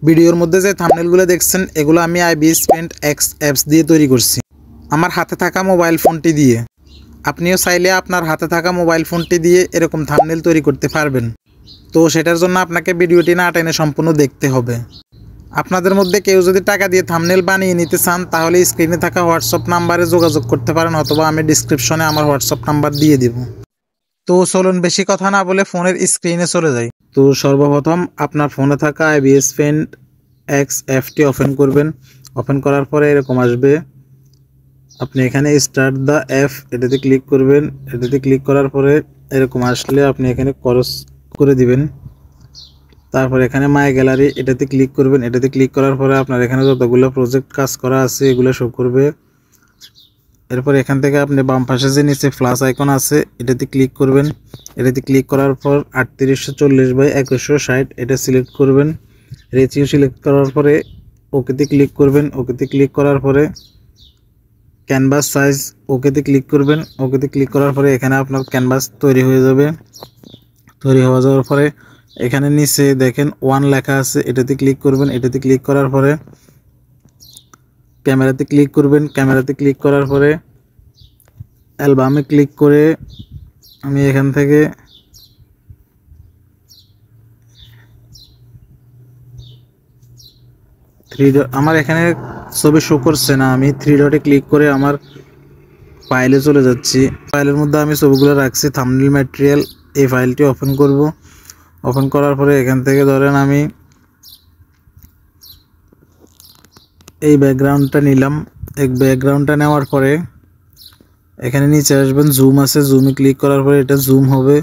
ভিডিওর মধ্যে যে থাম্বনেলগুলো দেখছেন এগুলো আমি আইবিএস পেইন্ট এক্স অ্যাপস দিয়ে তৈরি করছি, আমার হাতে থাকা মোবাইল ফোনটি দিয়ে। আপনিও চাইলে আপনার হাতে থাকা মোবাইল ফোনটি দিয়ে এরকম থাম্বনেল তৈরি করতে পারবেন। তো সেটার জন্য আপনাকে ভিডিওটি না টেনে সম্পূর্ণ দেখতে হবে। আপনাদের মধ্যে কেউ যদি টাকা দিয়ে থাম্বনেল বানিয়ে নিতে চান তাহলে স্ক্রিনে থাকা হোয়াটসঅ্যাপ নাম্বারে যোগাযোগ করতে পারেন, অথবা আমি ডিসক্রিপশনে আমার হোয়াটসঅ্যাপ নাম্বার দিয়ে দেব। তো চলুন বেশি কথা না বলে ফোনের স্ক্রিনে চলে যাই। তো সর্বপ্রথম আপনার ফোনে থাকা আইবিএস পেইন্ট এক্স অ্যাপটি ওপেন করবেন। ওপেন করার পরে এরকম আসবে, আপনি এখানে স্টার্ট দ্য অ্যাপ এটাতে ক্লিক করবেন। এটাতে ক্লিক করার পরে এরকম আসলে আপনি এখানে ক্রস করে দিবেন। তারপর এখানে মাই গ্যালারি এটাতে ক্লিক করবেন। এটাতে ক্লিক করার পরে আপনার এখানে যতগুলো প্রজেক্ট কাজ করা আছে এগুলো শো করবে। এরপর এখান থেকে আপনি বাম পাশে যে নিচে প্লাস আইকন আছে এটাতে ক্লিক করবেন। এটাতে ক্লিক করার পর 3840x2160 এটা সিলেক্ট করবেন। রেশিও সিলেক্ট করার পরে ওকেতে ক্লিক করবেন। ওকেতে ক্লিক করার পরে ক্যানভাস সাইজ ওকেতে ক্লিক করবেন। ওকেতে ক্লিক করার পরে এখানে আপনার ক্যানভাস তৈরি হয়ে যাবে। তৈরি হয়ে যাওয়ার পরে এখানে নিচে দেখেন 1 লেখা আছে, এটাতে ক্লিক করবেন। এটাতে ক্লিক করার পরে ক্যামেরাতে ক্লিক করবেন। ক্যামেরাতে ক্লিক করার পরে অ্যালবামে ক্লিক করে আমি এখান থেকে আমার এখানে ছবি শো করছে না, আমি 3 ডটে ক্লিক করে আমার ফাইলে চলে যাচ্ছি। ফাইলের মধ্যে আমি ছবিগুলো রাখছি থাম্বনেল ম্যাটেরিয়াল। এই ফাইলটি ওপেন করব। ওপেন করার পরে এখান থেকে ধরেন আমি এই ব্যাকগ্রাউন্ডটা নিলাম। এই ব্যাকগ্রাউন্ডটা নেওয়ার পরে এখানে নিচে আসবেন, জুম আছে, জুমে ক্লিক করার পরে এটা জুম হবে।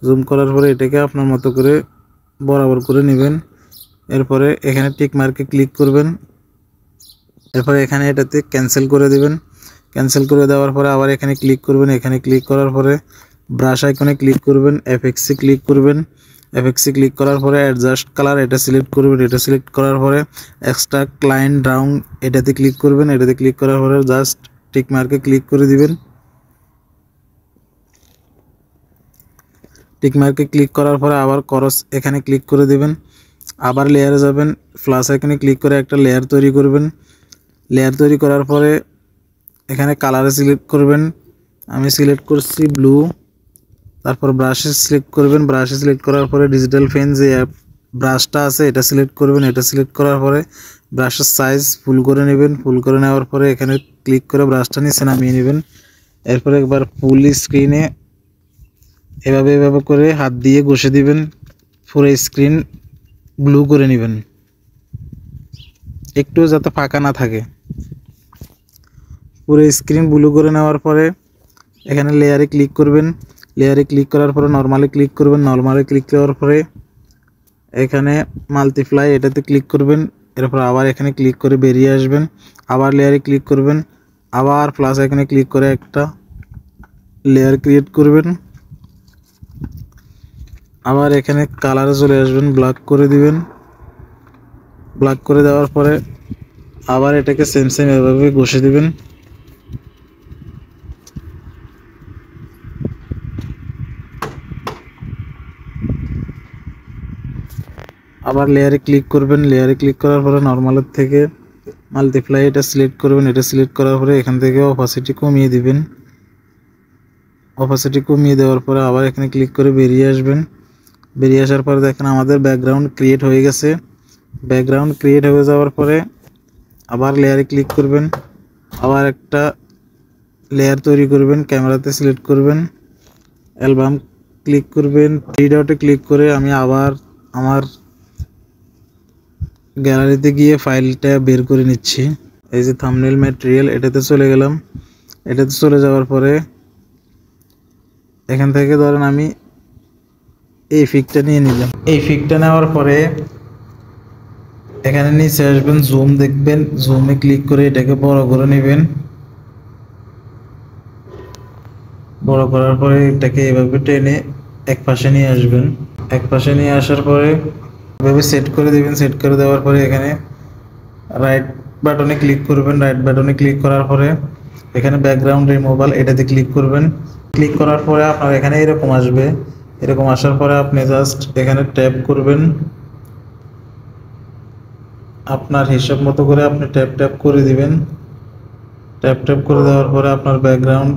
জুম করার পরে এটাকে আপনার মতো করে বরাবর করে নেবেন। এরপরে এখানে টিক মার্কে ক্লিক করবেন। এরপরে এখানে এটাতে ক্যান্সেল করে দিবেন। ক্যান্সেল করে দেওয়ার পরে আবার এখানে ক্লিক করবেন। এখানে ক্লিক করার পরে ব্রাশ আইকনে ক্লিক করবেন, এফএক্সে ক্লিক করবেন। এফএক্সে ক্লিক করার পরে অ্যাডজাস্ট কালার এটা সিলেক্ট করবেন। এটা সিলেক্ট করার পরে এক্সট্রা ক্লায়েন্ট রাউন্ড এটাতে ক্লিক করবেন। এটাতে ক্লিক করার পরে জাস্ট টিক মার্কে ক্লিক করে দিবেন। টিক মার্কে ক্লিক করার পরে আবার ক্রস এখানে ক্লিক করে দিবেন। আবার লেয়ারে যাবেন, প্লাস আইকনে ক্লিক করে একটা লেয়ার তৈরি করবেন। লেয়ার তৈরি করার পরে এখানে কালারে সিলেক্ট করবেন, আমি সিলেক্ট করছি ব্লু। তারপর ব্রাশে সিলেক্ট করবেন। ব্রাশে সিলেক্ট করার পরে ডিজিটাল পেন যে ব্রাশটা আছে এটা সিলেক্ট করবেন। এটা সিলেক্ট করার পরে ব্রাশের সাইজ ফুল করে নেবেন। ফুল করে নেওয়ার পরে এখানে ক্লিক করে ব্রাশটা নিচে নামিয়ে নেবেন। এরপরে একবার ফুল স্ক্রিনে এভাবে করে হাত দিয়ে ঘষে দিবেন, পুরো স্ক্রিন ব্লু করে নেবেন, একটু যাতে ফাঁকা না থাকে। পুরো স্ক্রিন ব্লু করে নেওয়ার পরে এখানে লেয়ারে ক্লিক করবেন। লেয়ারে ক্লিক করার পরে নরমালে ক্লিক করবেন। নরমালে ক্লিক করার পরে এখানে মাল্টিপ্লাই এটাতে ক্লিক করবেন। এরপর আবার এখানে ক্লিক করে বেরিয়ে আসবেন। আবার লেয়ারে ক্লিক করবেন। আবার প্লাস এখানে ক্লিক করে একটা লেয়ার ক্রিয়েট করবেন। আবার এখানে কালারে চলে আসবেন, ব্ল্যাক করে দিবেন। ব্ল্যাক করে দেওয়ার পরে আবার এটাকে সেম এভাবে ঘষে দিবেন। আবার লেয়ারে ক্লিক করবেন। লেয়ারে ক্লিক করার পরে নরমালের থেকে মাল্টিপ্লাই এটা সিলেক্ট করবেন। এটা সিলেক্ট করার পরে এখান থেকে অপাসিটি কমিয়ে দিবেন। অপাসিটি কমিয়ে দেওয়ার পরে আবার এখানে ক্লিক করে বেরিয়ে আসবেন। বেরিয়ে আসার পরে দেখেন আমাদের ব্যাকগ্রাউন্ড ক্রিয়েট হয়ে গেছে। ব্যাকগ্রাউন্ড ক্রিয়েট হয়ে যাওয়ার পরে আবার লেয়ারে ক্লিক করবেন। আবার একটা লেয়ার তৈরি করবেন। ক্যামেরাতে সিলেক্ট করবেন, অ্যালবাম ক্লিক করবেন। 3 ডটে ক্লিক করে আমি আবার আমার গ্যালারিতে গিয়ে ফাইলটা বের করে নিচ্ছি। এই যে থাম্বনেল ম্যাটেরিয়াল এটাতে চলে গেলাম। এটাতে চলে যাওয়ার পরে এখান থেকে ধরেন আমি এই ফিকটা নিয়ে নিলাম। এই ফিকটা নেওয়ার পরে এখানে নিচে আসবেন, জুম দেখবেন, জুমে ক্লিক করে এটাকে বড় করে নেবেন। বড় করার পরে এটাকে এভাবে টেনে এক পাশে নিয়ে আসবেন। এক পাশে নিয়ে আসার পরে এভাবে সেট করে দেবেন। সেট করে দেওয়ার পরে এখানে রাইট বাটনে ক্লিক করবেন। রাইট বাটনে ক্লিক করার পরে এখানে ব্যাকগ্রাউন্ড রিমুভাল এটাতে ক্লিক করবেন। ক্লিক করার পরে আপনার এখানে এরকম আসবে। এরকম আসার পরে আপনি জাস্ট এখানে ট্যাপ করবেন। আপনার হিসাব মতো করে আপনি ট্যাপ ট্যাপ করে দিবেন। ট্যাপ ট্যাপ করে দেওয়ার পরে আপনার ব্যাকগ্রাউন্ড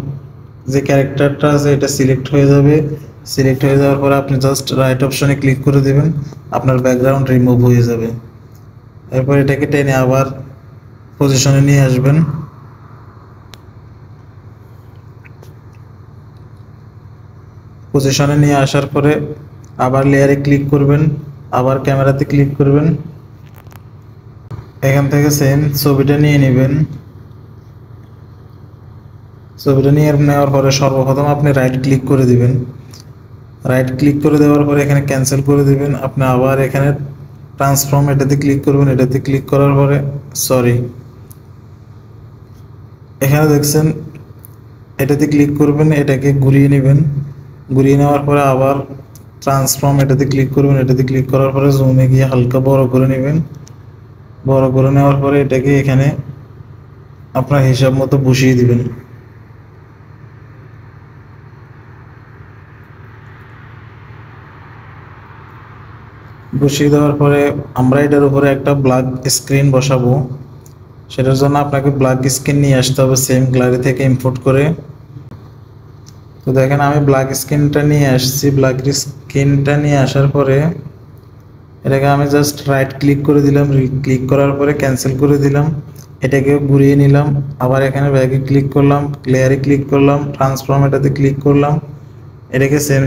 যে ক্যারেক্টারটা আছে এটা সিলেক্ট হয়ে যাবে। সিলেক্ট হয়ে যাওয়ার পরে আপনি জাস্ট রাইট অপশনে ক্লিক করে দিবেন, আপনার ব্যাকগ্রাউন্ড রিমুভ হয়ে যাবে। এরপর এটাকে টেনে আবার পজিশনে নিয়ে আসবেন। পজিশনে নিয়ে আসার পরে আবার লেয়ারে ক্লিক করবেন, আবার ক্যামেরাতে ক্লিক করবেন। এখান থেকে সেম ছবিটা নিয়ে নেবেন। ছবিটা নিয়ে নেওয়ার পরে সর্বপ্রথম আপনি রাইট ক্লিক করে দিবেন। রাইট ক্লিক করে দেওয়ার পরে এখানে ক্যান্সেল করে দিবেন। আপনি আবার এখানে ট্রান্সফর্ম এটাতে ক্লিক করবেন। এটাতে ক্লিক করার পরে এখানে দেখছেন এটাতে ক্লিক করবেন, এটাকে ঘুরিয়ে নেবেন। ঘুরিয়ে নেওয়ার পরে আবার ট্রান্সফর্ম এটাতে ক্লিক করবেন। এটাতে ক্লিক করার পরে জুমে গিয়ে হালকা বড় করে নেবেন। বড় করে নেওয়ার পরে এটাকে এখানে আপনার হিসাব মতো বসিয়ে দিবেন। বসিয়ে দেওয়ার পরে আমরা এটার উপরে একটা ব্ল্যাক স্ক্রিন বসাবো। সেটার জন্য আপনাকে ব্ল্যাক স্ক্রিন নিয়ে আসতে হবে সেম গ্যালারি থেকে ইম্পোর্ট করে। তো দেখেন আমি ব্ল্যাক স্ক্রিনটা নিয়ে আসছি। ব্ল্যাক স্ক্রিনটা নিয়ে আসার পরে এটাকে আমি জাস্ট রাইট ক্লিক করে দিলাম। ক্লিক করার পরে ক্যান্সেল করে দিলাম। এটাকে ঘুরিয়ে নিলাম। আবার এখানে ব্যাগে ক্লিক করলাম, লেয়ারে ক্লিক করলাম, ট্রান্সফর্ম এটাতে ক্লিক করলাম। এটাকে সেম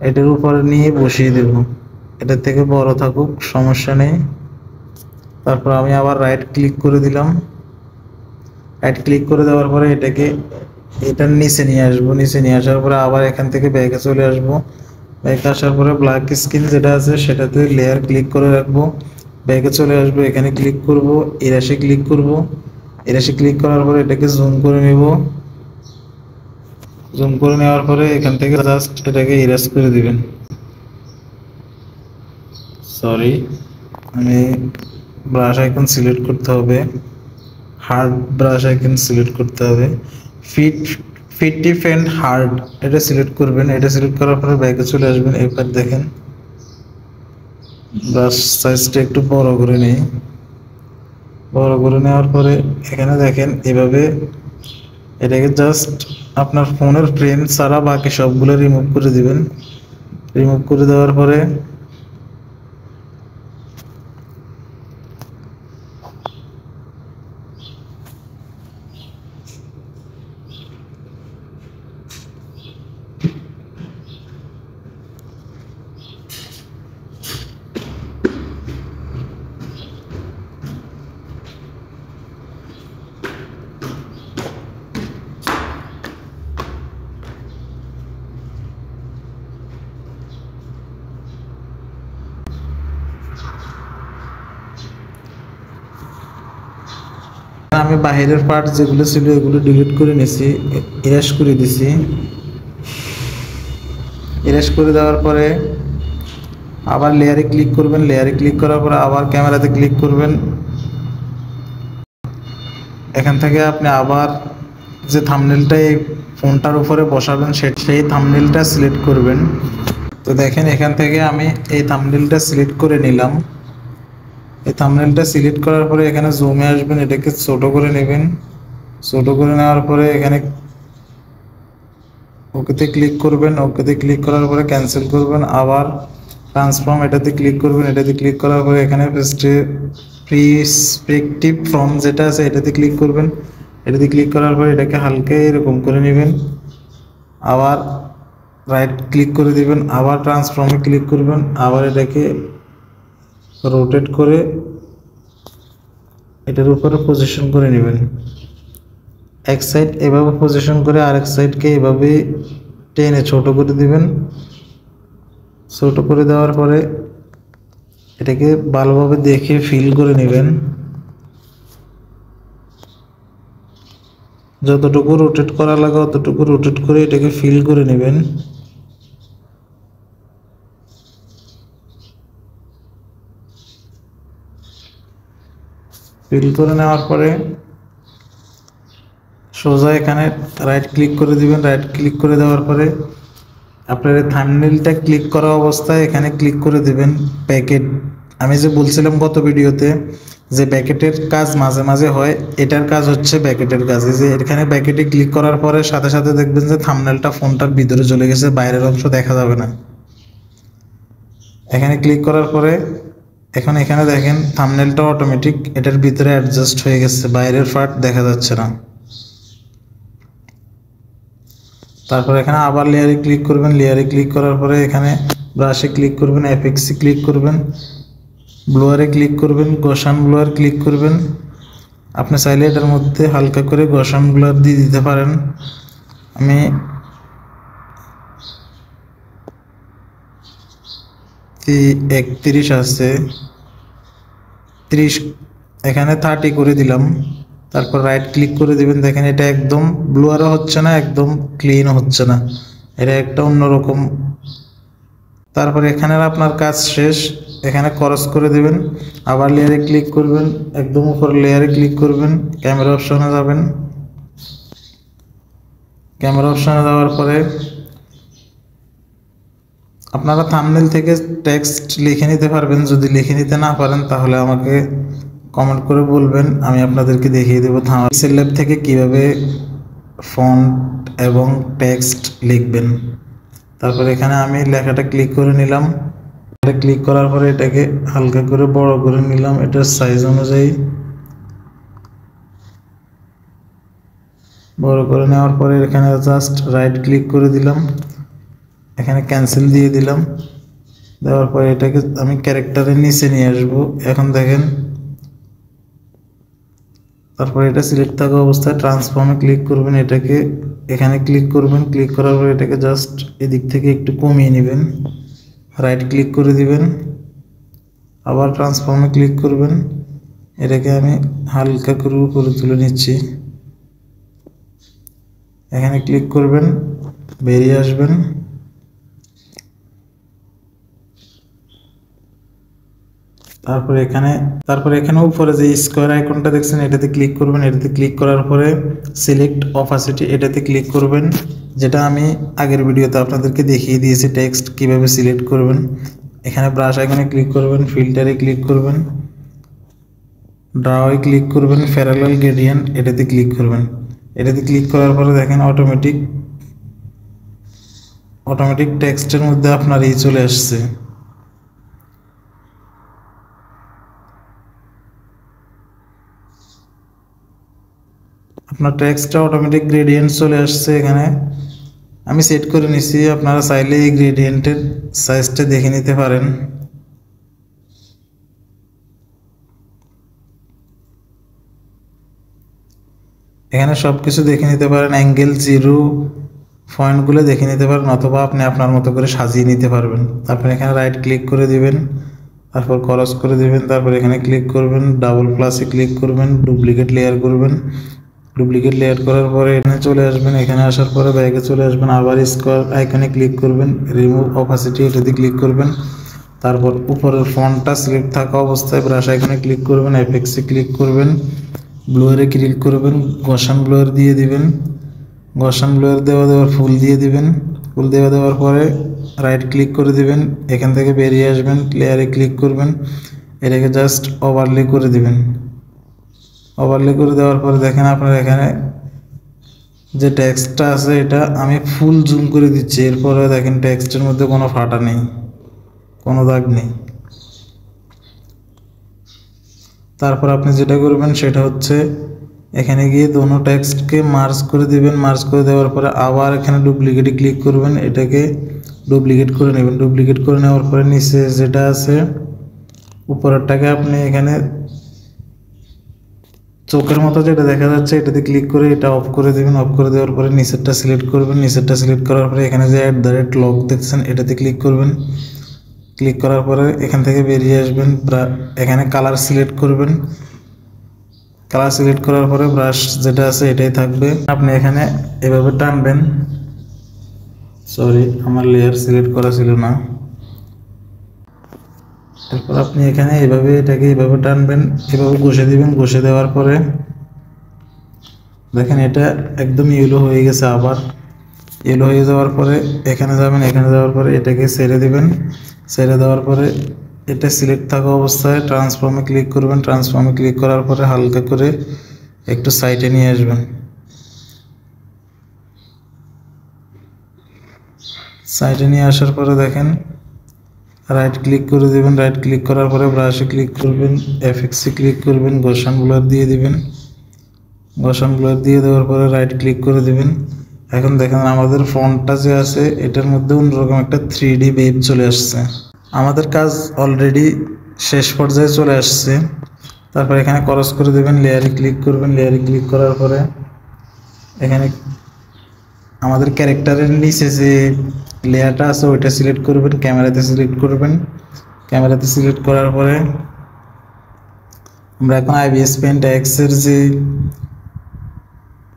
এটার উপরে নিয়ে বসিয়ে দেব। এটার থেকে বড় থাকুক সমস্যা নেই। তারপর আমি আবার রাইট ক্লিক করে দিলাম। রাইট ক্লিক করে দেওয়ার পরে এটাকে এটার নিচে নিয়ে আসবো। নিচে নিয়ে আসার পরে আবার এখান থেকে ব্যাগে চলে আসবো। ব্যাগে আসার পরে ব্ল্যাক স্ক্রিন যেটা আছে সেটাতে লেয়ার ক্লিক করে রাখবো। ব্যাগে চলে আসবো, এখানে ক্লিক করব, ইরাশে ক্লিক করব। ইরাশে ক্লিক করার পরে এটাকে জুম করে নেব। জুম করে নেওয়ার পরে এখান থেকে জাস্ট এটাকে ইরেজ করে দিবেন। আমি ব্রাশ আইকন সিলেক্ট করতে হবে, হার্ড ব্রাশ আইকন সিলেক্ট করতে হবে। ফিট টিপ এন্ড হার্ড এটা সিলেক্ট করবেন। এটা সিলেক্ট করার পরে ব্যাকে চলে আসবেন। এবার দেখেন ব্রাশ সাইজটা একটু বড় করে নেই। বড় করে নেওয়ার পরে এখানে দেখেন এভাবে এটাকে জাস্ট আপনার ফোনের ফ্রেম ছাড়া বাকি সবগুলো রিমুভ করে দিবেন। রিমুভ করে দেওয়ার পরে আমি বাহিরের পার্ট যেগুলো ছিল এগুলো ডিলিট করে নিছি, ইরেজ করে দিছি। ইরেজ করে দেওয়ার পরে আবার লেয়ারে ক্লিক করবেন। লেয়ারে ক্লিক করার পরে আবার ক্যামেরাতে ক্লিক করবেন। এখান থেকে আপনি আবার যে থাম্বনেলটা এই ফোনটার উপরে বসাবেন সেই থাম্বনেলটা সিলেক্ট করবেন। তো দেখেন এখান থেকে আমি এই থাম্বনেলটা সিলেক্ট করে নিলাম। এই থাম্বনেলটা সিলেক্ট করার পরে এখানে জুমে আসবেন, এটাকে ছোট করে নেবেন। ছোট করে নেওয়ার পরে এখানে ওকেতে ক্লিক করবেন। ওকেতে ক্লিক করার পরে ক্যান্সেল করবেন। আবার ট্রান্সফর্ম এটাতে ক্লিক করবেন। এটাতে ক্লিক করার পরে এখানে প্রিস্পেক্টিভ ফ্রম যেটা আছে এটাতে ক্লিক করবেন। এটাতে ক্লিক করার পরে এটাকে হালকা এরকম করে নেবেন। আবার রাইট ক্লিক করে দিবেন। আবার ট্রান্সফর্মে ক্লিক করবেন। আবার এটাকে রোটেট করে এটার উপরে পজিশন করে নেবেন। এক সাইড এভাবে পজিশন করে আরেক সাইডকে এভাবে টেনে ছোট করে দিবেন। ছোট করে দেওয়ার পরে এটাকে ভালোভাবে দেখে ফিল করে নেবেন। যতটুকু রোটেট করা লাগে ততটুকু রোটেট করে এটাকে ফিল করে নেবেন। ফিল করে নেওয়ার পরে সোজা এখানে রাইট ক্লিক করে দিবেন। রাইট ক্লিক করে দেওয়ার পরে আপনার থাম্বনেলটা ক্লিক করা অবস্থায় এখানে ক্লিক করে দিবেন প্যাকেট আমি যে বলছিলাম গত ভিডিওতে যে ব্যাকেটের কাজ মাঝে মাঝে হয়, এটার কাজ হচ্ছে ব্যাকেটের কাজ। এই যে এখানে ব্যাকেটে ক্লিক করার পরে সাথে সাথে দেখবেন যে থাম্বনেলটা ফোনটার ভিতরে চলে গেছে, বাইরের অংশ দেখা যাবে না। এখানে ক্লিক করার পরে এখন এখানে দেখেন থাম্বনেলটা অটোমেটিক এটার ভিতরে অ্যাডজাস্ট হয়ে গেছে, বাইরের পার্ট দেখা যাচ্ছে না। তারপর এখানে আবার লেয়ারে ক্লিক করবেন, লেয়ারে ক্লিক করার পরে এখানে ব্রাশে ক্লিক করবেন, এফেক্সে ক্লিক করবেন, ব্লোয়ারে ক্লিক করবেন, গসান ব্লোয়ার ক্লিক করবেন। আপনি চাইলে এটার মধ্যে হালকা করে গসান ব্লোয়ার দিয়ে দিতে পারেন। আমি 31 আছে, 30 এখানে 30 করে দিলাম। তারপর রাইট ক্লিক করে দিবেন। দেখেন এটা একদম ব্লোয়ারও হচ্ছে না, একদম ক্লিনও হচ্ছে না, এটা একটা অন্যরকম। তারপর এখানে আপনার কাজ শেষ, এখানে ক্রস করে দিবেন, আবার লেয়ারে ক্লিক করবেন, একদম উপর লেয়ারে ক্লিক করবেন, ক্যামেরা অপশনে যাবেন। ক্যামেরা অপশনে যাওয়ার পরে আপনারা থাম্বনেল থেকে টেক্সট লিখে নিতে পারবেন। যদি লিখে নিতে না পারেন তাহলে আমাকে কমেন্ট করে বলবেন, আমি আপনাদেরকে দেখিয়ে দেবো পিক্সেল ল্যাব থেকে কিভাবে ফন্ট এবং টেক্সট লিখবেন। তারপর এখানে আমি লেখাটা ক্লিক করে নিলাম। এটা ক্লিক করার পরে এটাকে হালকা করে বড় করে নিলাম এটার সাইজ অনুযায়ী। বড় করে নেওয়ার পরে এখানে জাস্ট রাইট ক্লিক করে দিলাম, এখানে ক্যান্সেল দিয়ে দিলাম। দেওয়ার পরে এটাকে আমি ক্যারেক্টারের নিচে নিয়ে আসবো। এখন দেখেন, তারপরে এটা সিলেক্ট থাকা অবস্থায় ট্রান্সফর্মে ক্লিক করবেন, এটাকে এখানে ক্লিক করবেন। ক্লিক করার পরে এটাকে জাস্ট এদিক থেকে একটু কমিয়ে নেবেন, রাইট ক্লিক করে দিবেন, আবার ট্রান্সফর্মে ক্লিক করবেন। এটাকে আমি হালকা করে উপরে তুলে নিচ্ছি। এখানে ক্লিক করবেন, বেরিয়ে আসবেন। তারপরে এখানে উপরে যে স্কোয়ার আইকনটা দেখছেন এটাতে ক্লিক করবেন। এটাতে ক্লিক করার পরে সিলেক্ট অপাসিটি এটাতে ক্লিক করবেন, যেটা আমি আগের ভিডিওতে আপনাদেরকে দেখিয়ে দিয়েছি টেক্সট কিভাবে সিলেক্ট করবেন। এখানে ব্রাশ আইকনে ক্লিক করবেন, ফিল্টারে ক্লিক করবেন, ড্রাওয়ে ক্লিক করবেন, প্যারালাল গ্রেডিয়েন্ট এটাতে ক্লিক করবেন। এটাতে ক্লিক করার পরে দেখেন অটোমেটিক টেক্সটের মধ্যে আপনার এই চলে আসছে। আপনার টেক্সটটা অটোমেটিক গ্রেডিয়েন্ট চলে আসছে। এখানে আমি সেট করে নিছি, আপনারা চাইলে এই গ্রেডিয়েন্টের সাইজটা দেখে নিতে পারেন। এখানে সব কিছু দেখে নিতে পারেন, অ্যাঙ্গেল, জিরো পয়েন্টগুলো দেখে নিতে পারেন, অথবা আপনি আপনার মতো করে সাজিয়ে নিতে পারবেন। তারপর এখানে রাইট ক্লিক করে দিবেন, তারপর ক্রস করে দিবেন, তারপর এখানে ক্লিক করবেন, ডাবল প্লাসে ক্লিক করবেন, ডুপ্লিকেট লেয়ার করবেন। ডুপ্লিকেট লেয়ার করার পরে এখানে চলে আসবেন, এখানে আসার পরে ব্যাগে চলে আসবেন, আবার স্কোয়ার আইকনে ক্লিক করবেন, রিমুভ অপাসিটি এটাতে ক্লিক করবেন। তারপর উপরের ফন্টটা সিলেক্ট থাকা অবস্থায় ব্রাশ আইকনে ক্লিক করবেন, এফেক্সে ক্লিক করবেন, ব্লোয়ারে ক্লিক করবেন, গসান ব্লোয়ার দিয়ে দিবেন। গসান ব্লোয়ার দেওয়ার ফুল দিয়ে দিবেন। ফুল দেওয়ার পরে রাইট ক্লিক করে দিবেন, এখান থেকে বেরিয়ে আসবেন, লেয়ারে ক্লিক করবেন, এটাকে জাস্ট ওভারলে করে দিবেন। ওভারলে করে দেওয়ার পরে দেখেন আপনার এখানে যে টেক্সটটা আছে এটা আমি ফুল জুম করে দিচ্ছি। এরপরে দেখেন টেক্সটের মধ্যে কোনো ফাটা নেই, কোনো দাগ নেই। তারপর আপনি যেটা করবেন সেটা হচ্ছে এখানে গিয়ে দোনো টেক্সটকে মার্জ করে দিবেন। মার্জ করে দেওয়ার পরে আবার এখানে ডুপ্লিকেটে ক্লিক করবেন, এটাকে ডুপ্লিকেট করে নেবেন। ডুপ্লিকেট করে নেওয়ার পরে নিচে যেটা আছে উপরেরটাকে আপনি এখানে চোখের মতো যেটা দেখা যাচ্ছে এটাতে ক্লিক করে এটা অফ করে দেবেন। অফ করে দেওয়ার পরে নিচেরটা সিলেক্ট করবেন। নিচেরটা সিলেক্ট করার পরে এখানে যে @লগ দেখছেন এটাতে ক্লিক করবেন। ক্লিক করার পরে এখান থেকে বেরিয়ে আসবেন, এখানে কালার সিলেক্ট করবেন। কালার সিলেক্ট করার পরে ব্রাশ যেটা আছে এটাই থাকবে। আপনি এখানে এভাবে টানবেন, সরি আমার লেয়ার সিলেক্ট করা ছিল না। তারপর আপনি এখানে এটাকে এইভাবে টানবেন, এভাবে ঘষে দিবেন। ঘষে দেওয়ার পরে দেখেন এটা একদম ইয়েলো হয়ে গেছে। আবার ইয়েলো হয়ে যাওয়ার পরে এখানে যাবেন, এখানে যাওয়ার পরে এটাকে ছেড়ে দিবেন। ছেড়ে দেওয়ার পরে এটা সিলেক্ট থাকা অবস্থায় ট্রান্সফর্মে ক্লিক করবেন। ট্রান্সফর্মে ক্লিক করার পরে হালকা করে একটু সাইডে নিয়ে আসবেন। সাইডে নিয়ে আসার পরে দেখেন রাইট ক্লিক করে দেবেন। রাইট ক্লিক করার পরে ব্রাশে ক্লিক করবেন, এফেক্টসে ক্লিক করবেন, গোসান ব্লার দিয়ে দিবেন। গোসান ব্লার দিয়ে দেওয়ার পরে রাইট ক্লিক করে দিবেন। এখন দেখেন আমাদের ফন্টটা যে আছে এটার মধ্যে অন্যরকম একটা 3D ওয়েভ চলে আসছে। আমাদের কাজ অলরেডি শেষ পর্যায়ে চলে আসছে। তারপর এখানে ক্রস করে দেবেন, লেয়ারে ক্লিক করবেন। লেয়ারে ক্লিক করার পরে এখানে আমাদের ক্যারেক্টারের নিচে যে লেয়ারটা আছে ওইটা সিলেক্ট করবেন, ক্যামেরাতে সিলেক্ট করবেন। ক্যামেরাতে সিলেক্ট করার পরে আমরা এখন আইবিএস পেন্ট এক্স এর যে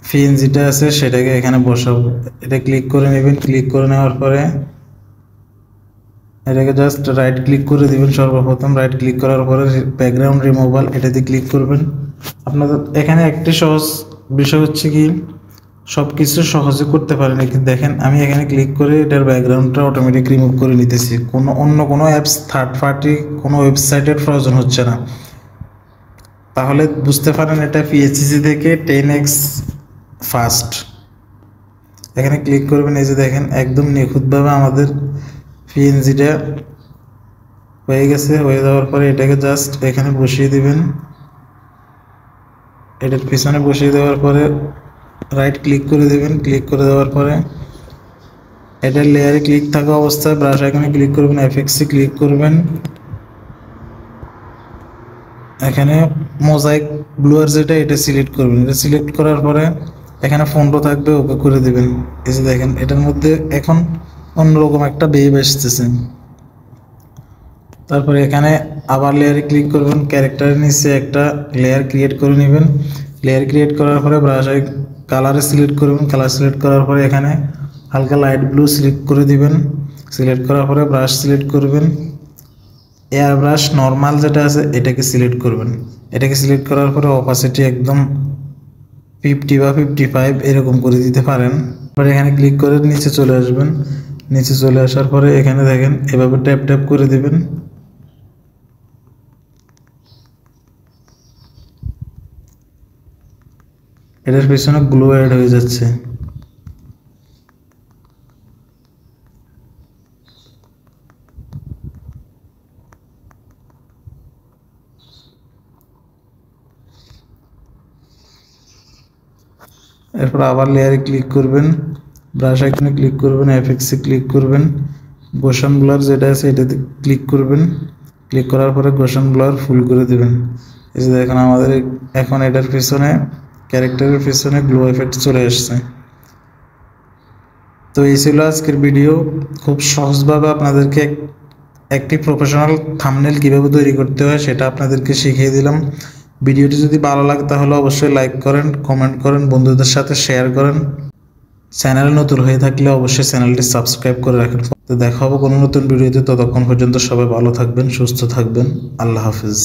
পিএনজিটা আছে সেটাকে এখানে বসাবো। এটা ক্লিক করে নেবেন। ক্লিক করে নেওয়ার পরে এটাকে জাস্ট রাইট ক্লিক করে দিবেন। সর্বপ্রথম রাইট ক্লিক করার পরে ব্যাকগ্রাউন্ড রিমুভাল এটাতে ক্লিক করবেন। আপনাদের এখানে একটি সহজ বিষয় হচ্ছে কি সব কিছু সহজে করতে পারেন। কিন্তু দেখেন আমি এখানে ক্লিক করে এটার ব্যাকগ্রাউন্ডটা অটোমেটিক রিমুভ করে নিতেছি। অন্য কোনো অ্যাপস থার্ড পার্টি কোনো ওয়েবসাইটের প্রয়োজন হচ্ছে না। তাহলে বুঝতে পারেন এটা পিএইচসি থেকে 10x ফাস্ট। এখানে ক্লিক করবেন। এই যে দেখেন একদম নিখুঁতভাবে আমাদের পিএনজিটা হয়ে গেছে। হয়ে যাওয়ার পরে এটাকে জাস্ট এখানে বসিয়ে দিবেন। এটার পিছনে বসিয়ে দেওয়ার পরে রাইট ক্লিক করে দেবেন। ক্লিক করে দেওয়ার পরে এটার লেয়ারে ক্লিক থাকা অবস্থায় ব্রাশ আইকনে ক্লিক করবেন, এফেক্টসে ক্লিক করবেন। এখানে মোজাইক ব্লুয়ার যেটা এটা সিলেক্ট করবেন। এটা সিলেক্ট করার পরে এখানে ফন্টও থাকবে, ওকে করে দেবেন। এই যে দেখেন এটার মধ্যে এখন অন্যরকম একটা ওয়েভ আসতেছে। তারপরে এখানে আবার লেয়ারে ক্লিক করবেন, ক্যারেক্টারের নিচে একটা লেয়ার ক্রিয়েট করে নেবেন। লেয়ার ক্রিয়েট করার পরে ব্রাশ কালারে সিলেক্ট করবেন। কালার সিলেক্ট করার পরে এখানে হালকা লাইট ব্লু সিলেক্ট করে দিবেন। সিলেক্ট করার পরে ব্রাশ সিলেক্ট করবেন, এয়ার ব্রাশ নর্মাল যেটা আছে এটাকে সিলেক্ট করবেন। এটাকে সিলেক্ট করার পরে অপাসিটি একদম 50 বা 55 এরকম করে দিতে পারেন। পরে এখানে ক্লিক করে নিচে চলে আসবেন। নিচে চলে আসার পরে এখানে দেখেন এভাবে ট্যাপ ট্যাপ করে দিবেন। এটার পিছনে গ্লো অ্যাড হয়ে যাচ্ছে। এরপর আবার লেয়ারে ক্লিক করবেন, ব্রাশ আইকনে ক্লিক করবেন, এফেক্টসে ক্লিক করবেন, গোসান ব্লার যেটা আছে এটাতে ক্লিক করবেন। ক্লিক করার পরে গোসান ব্লার ফুল করে দেবেন। এই যে দেখেন আমাদের এখন এটার পিছনে ক্যারেক্টারের পিছনে গ্লো এফেক্ট চলে আসছে। তো এই ছিল আজকের ভিডিও। খুব সহজভাবে আপনাদেরকে একটি প্রফেশনাল থাম্বনেল কীভাবে তৈরি করতে হয় সেটা আপনাদেরকে শিখিয়ে দিলাম। ভিডিওটি যদি ভালো লাগে তাহলে অবশ্যই লাইক করেন, কমেন্ট করেন, বন্ধুদের সাথে শেয়ার করেন। চ্যানেলে নতুন হয়ে থাকলে অবশ্যই চ্যানেলটি সাবস্ক্রাইব করে রাখেন। তো দেখা হবে কোনো নতুন ভিডিওতে। ততক্ষণ পর্যন্ত সবাই ভালো থাকবেন, সুস্থ থাকবেন। আল্লাহ হাফিজ।